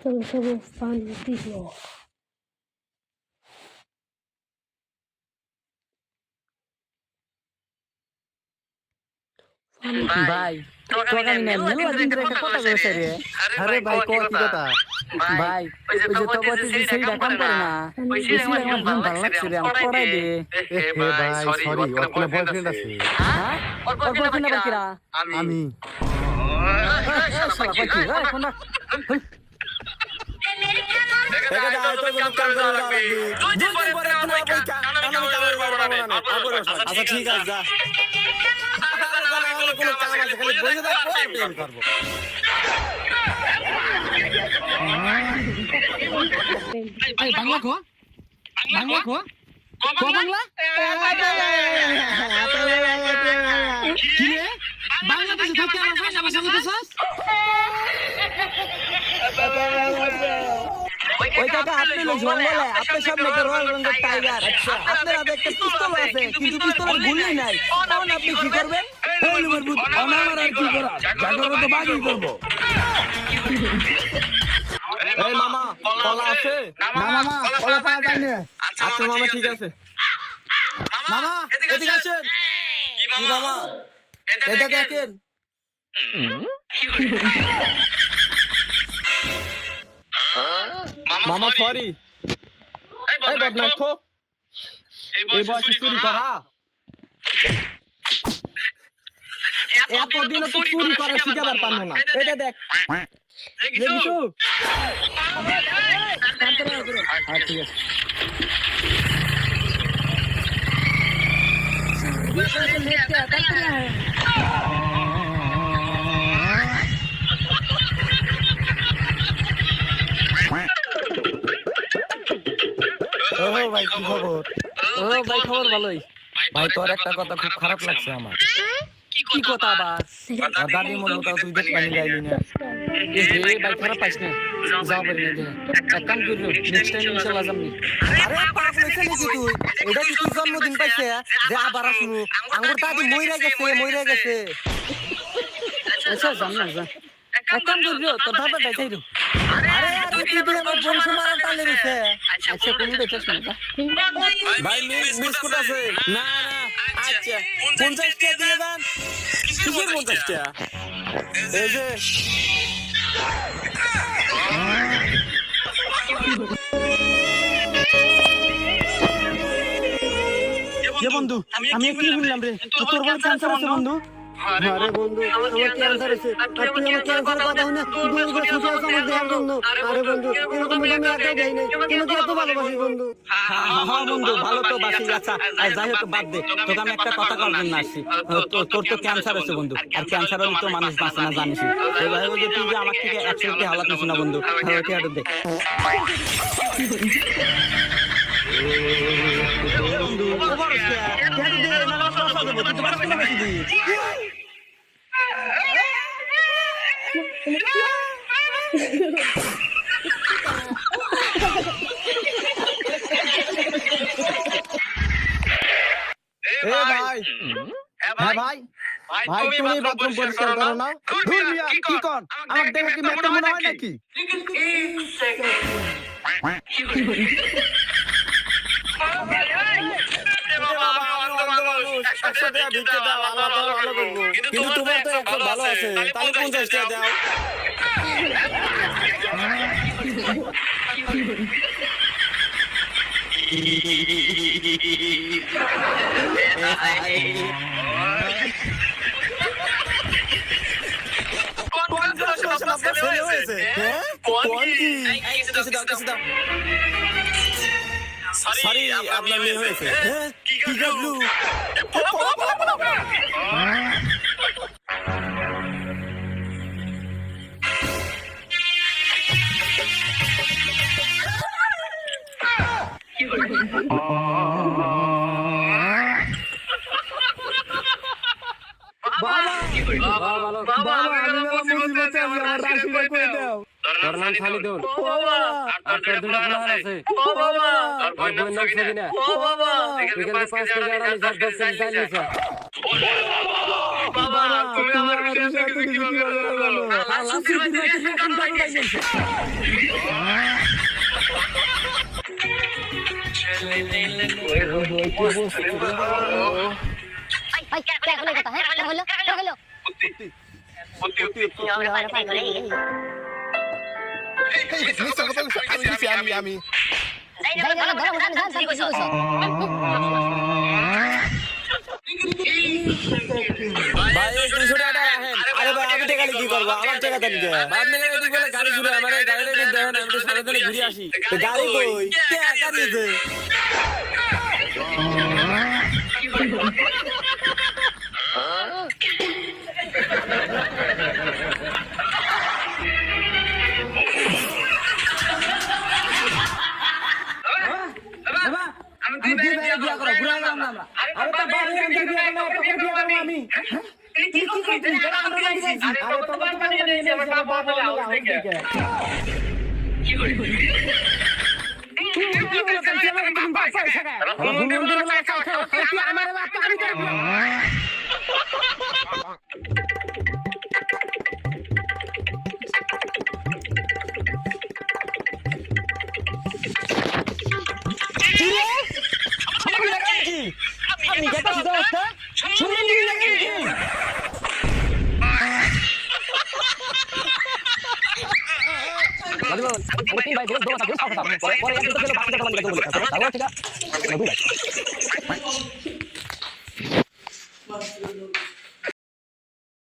Todo fantástico. ভাই তোকে আমি মেলু দিন ধরে একটা কথা কইছে রে। আরে ভাই কি কথা ভাই ওই যে তো বলতে যে সেইটা কাম করে না ওই সেইটা আমার ঘুম ভালো লাগছে রে আমার পড়াই দে। এ ভাই সরি ওর কোনো বয়ফ্রেন্ড আছে হ্যাঁ ওর বয়ফ্রেন্ড আবার কিরা? আমি শালা কই কি রে কোন দেখা যায় তো কোনো কাম করে না দুদিন পরে কোনো বই আচ্ছা ঠিক আছে যা কোনো কাম আছে খালি বইতে থাকবো আর প্রেম করবো এই বাংলা কো বাংলা কো কো বাংলা কি রে বাংলাদেশে থাকতে আমার ভাষা ভাষা বলতেছস? ওই কাকা আপনি লোক জঙ্গলে আপনার সামনে একটা রয়্যাল বেঙ্গল টাইগার আচ্ছা আপনার হাতে একটা পিস্তল আছে কিন্তু পিস্তলের গুলি নাই তখন আপনি কি করবেন? এই মারবুত আমার আর কি করা জাগরো তো বাগই করব এই মামা কলা আছে না মামা কলা পাওয়া যায় না। আচ্ছা মামা ঠিক আছে মামা এদিকে আসেন কি মামা এটা দেখেন মামা সরি এই বদমাশ তো এই বয়সে চুরি করা এতদিনও তো চুরি করা শিখাবার পারবো না এটা দেখ দেখিছো ঠিক আছে ও ভাই কি খবর? ও ভাই খবর ভালোই। ভাই তোর একটা কথা খুব খারাপ লাগছে আমার কি কথা আবার? আর দাদি মনটাও তুই দেখ পানি গাইলি না এ ভাই খারাপ পাইছ না যাও বলি না এক কাম করিও নেক্সট টাইম ইনশাআল্লাহ যামনি। আরে পাগল হইছে নাকি তুই? এটা কি তুই জন্মদিন পাইছে যে আবার আসবো? আঙ্গুর দাদি মইরা গেছে। আচ্ছা যাম না যা এক কাম করিও তোর বাবা যাইতাই রো। আরে আজকে তুই আমার বংশ মারা টালে রইছে। আচ্ছা কোন বেচাস না যা। ভাই বিস্কুট আছে না না আচ্ছা 50 টাকা দিয়ে দেন কিসের 50 টাকা এই যে বন্ধু আমি কি শুনলাম রে তোর বলে ক্যান্সার আছে বন্ধু? আরে বন্ধু আমার ক্যান্সার আছে আর তুই আমার ক্যান্সার কথা হই না তুই এগুলো ছুটে আসো আমার দেখার জন্য। আরে বন্ধু এরকম আমি একাই যাই না তোমাকে এত ভালোবাসি বন্ধু। হ্যাঁ বন্ধু ভালো তো বাসি আচ্ছা আর যাই হোক বাদ দে তোকে আমি একটা কথা করার জন্য আসছি তোর তো ক্যান্সার আছে বন্ধু আর ক্যান্সার হলে তো মানুষ বাঁচে না জানিস তো ভাই যে তুই যে আমার থেকে 100 টাকা হালাত নিস না বন্ধু ওকে আর দে বন্ধু ওভার কে কেন দে না না কথা দেব তুই তো বাঁচবি না বেশি দিন এ ভাই হ্যাঁ ভাই ভাই তুমি বাথরুম পরিষ্কার করো না ধুর মিয়া কি কর আমার দেহ কি মেটে মনে হয় নাকি কিন্তু তোমার তো একটু ভালো আছে তাহলে 50 টাকা দাও সরি আপনার মেয়ে হয়েছে কি গাবলু বাবা আমি মুসিবতে আছি আমার রাশিটা কই দাও তোর নাম খালিদুল আর তোর দুটো প্লেয়ার আছে আর বইয়ের নাম সবিনা এখানে 5 কেজি আড়াই 10 কেজি চাল নিছে তুমি আমার সাথে এত কিছু কিভাবে বলো? আমি ভাই এই 200 টাকা রাখেন। আরে ভাই আমি টাকা কি করব? আমার টাকা দেন কে? আপনি কেন এদিক বলে গাড়ি ঘুরে আমার এই গাড়িটা একটু দেখেন আমি তো সারাদিন ঘুরে আসি। তো গাড়ি কই? কে গাড়ি আছে? আমি দুই ভাই বিয়া করব ঘুরে গেলাম না আমরা আরে তো বাড়ি আনতে বিয়া করব আমি। কি করছিস তুই এটা আমরা দিয়েছি আরে তো বাড়ি বানিয়ে দিয়েছি আমার বাবা বলে আউস থেকে। কি করি আমি যেটা দোস্ত শুনুন দিবি নাকি? তিন ভাই দোষ আছে পরে পরে